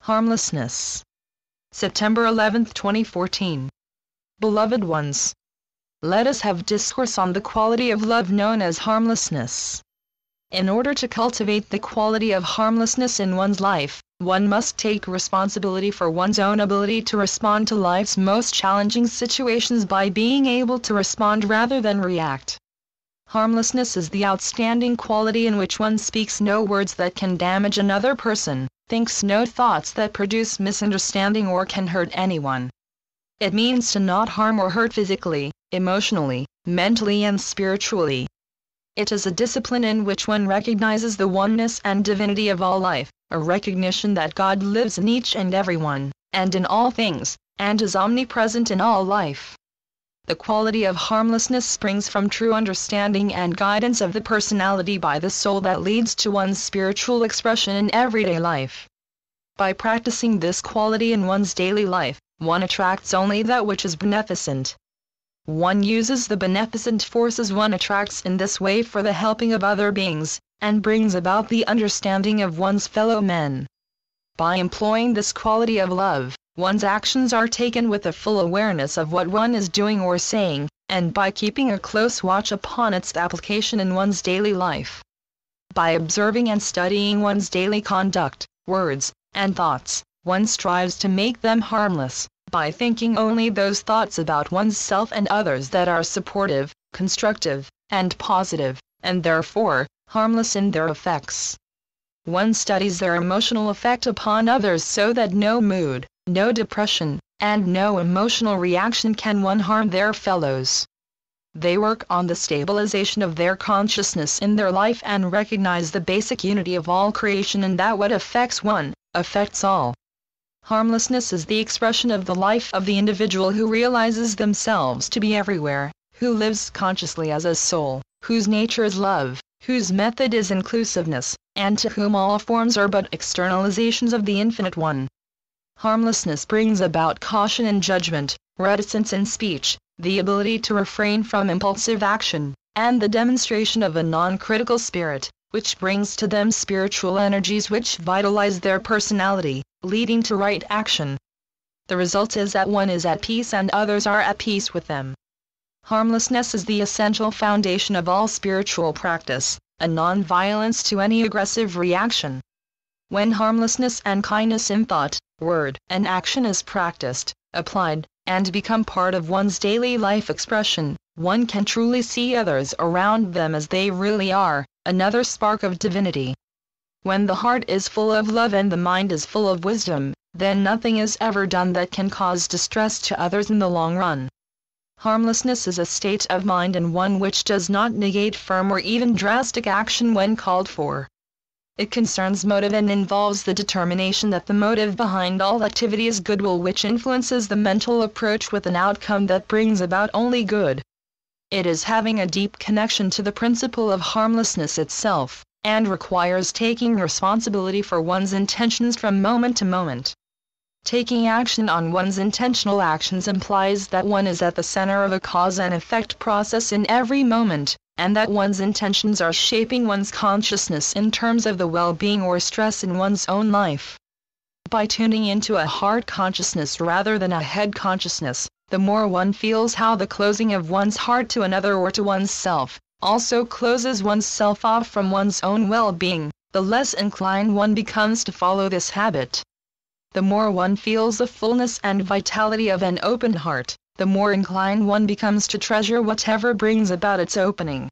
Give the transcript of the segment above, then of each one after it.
Harmlessness. September 11, 2014. Beloved ones, let us have discourse on the quality of love known as harmlessness. In order to cultivate the quality of harmlessness in one's life, one must take responsibility for one's own ability to respond to life's most challenging situations by being able to respond rather than react. Harmlessness is the outstanding quality in which one speaks no words that can damage another person, thinks no thoughts that produce misunderstanding or can hurt anyone. It means to not harm or hurt physically, emotionally, mentally and spiritually. It is a discipline in which one recognizes the oneness and divinity of all life, a recognition that God lives in each and every one, and in all things, and is omnipresent in all life. The quality of harmlessness springs from true understanding and guidance of the personality by the soul that leads to one's spiritual expression in everyday life. By practicing this quality in one's daily life, one attracts only that which is beneficent. One uses the beneficent forces one attracts in this way for the helping of other beings, and brings about the understanding of one's fellow men. By employing this quality of love, one's actions are taken with a full awareness of what one is doing or saying, and by keeping a close watch upon its application in one's daily life. By observing and studying one's daily conduct, words, and thoughts, one strives to make them harmless, by thinking only those thoughts about oneself and others that are supportive, constructive, and positive, and therefore, harmless in their effects. One studies their emotional effect upon others so that no mood, no depression, and no emotional reaction can one harm their fellows. They work on the stabilization of their consciousness in their life and recognize the basic unity of all creation and that what affects one, affects all. Harmlessness is the expression of the life of the individual who realizes themselves to be everywhere, who lives consciously as a soul, whose nature is love, whose method is inclusiveness, and to whom all forms are but externalizations of the Infinite One. Harmlessness brings about caution in judgment, reticence in speech, the ability to refrain from impulsive action, and the demonstration of a non-critical spirit, which brings to them spiritual energies which vitalize their personality, leading to right action. The result is that one is at peace and others are at peace with them. Harmlessness is the essential foundation of all spiritual practice, a non-violence to any aggressive reaction. When harmlessness and kindness in thought, word, and action is practiced, applied, and become part of one's daily life expression, one can truly see others around them as they really are, another spark of divinity. When the heart is full of love and the mind is full of wisdom, then nothing is ever done that can cause distress to others in the long run. Harmlessness is a state of mind and one which does not negate firm or even drastic action when called for. It concerns motive and involves the determination that the motive behind all activity is goodwill, which influences the mental approach with an outcome that brings about only good. It is having a deep connection to the principle of harmlessness itself, and requires taking responsibility for one's intentions from moment to moment. Taking action on one's intentional actions implies that one is at the center of a cause and effect process in every moment, and that one's intentions are shaping one's consciousness in terms of the well-being or stress in one's own life. By tuning into a heart consciousness rather than a head consciousness, the more one feels how the closing of one's heart to another or to one's self also closes one's self off from one's own well-being, the less inclined one becomes to follow this habit. The more one feels the fullness and vitality of an open heart, the more inclined one becomes to treasure whatever brings about its opening.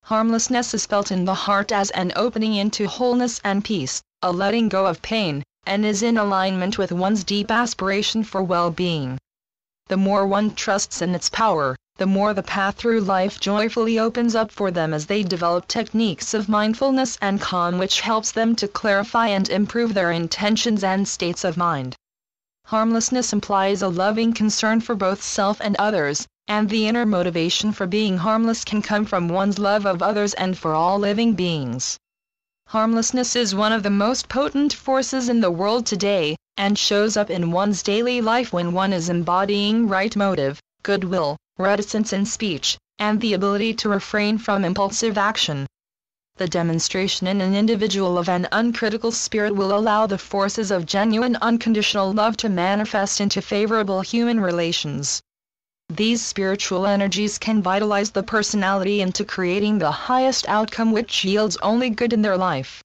Harmlessness is felt in the heart as an opening into wholeness and peace, a letting go of pain, and is in alignment with one's deep aspiration for well-being. The more one trusts in its power, the more the path through life joyfully opens up for them as they develop techniques of mindfulness and calm which helps them to clarify and improve their intentions and states of mind. Harmlessness implies a loving concern for both self and others, and the inner motivation for being harmless can come from one's love of others and for all living beings. Harmlessness is one of the most potent forces in the world today, and shows up in one's daily life when one is embodying right motive, goodwill, reticence in speech, and the ability to refrain from impulsive action. The demonstration in an individual of an uncritical spirit will allow the forces of genuine unconditional love to manifest into favorable human relations. These spiritual energies can vitalize the personality into creating the highest outcome which yields only good in their life.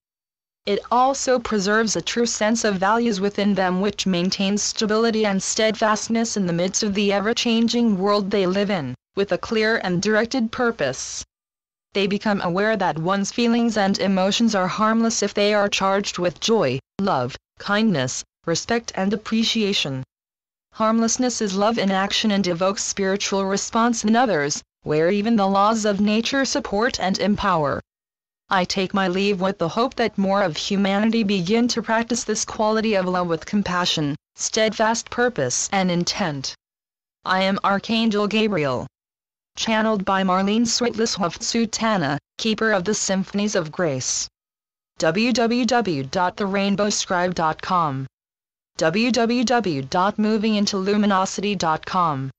It also preserves a true sense of values within them which maintains stability and steadfastness in the midst of the ever-changing world they live in, with a clear and directed purpose. They become aware that one's feelings and emotions are harmless if they are charged with joy, love, kindness, respect and appreciation. Harmlessness is love in action and evokes spiritual response in others, where even the laws of nature support and empower. I take my leave with the hope that more of humanity begin to practice this quality of love with compassion, steadfast purpose and intent. I am Archangel Gabriel. Channeled by Marlene Switless-Hoftsutana, Keeper of the Symphonies of Grace. www.therainbowscribe.com www.movingintoluminosity.com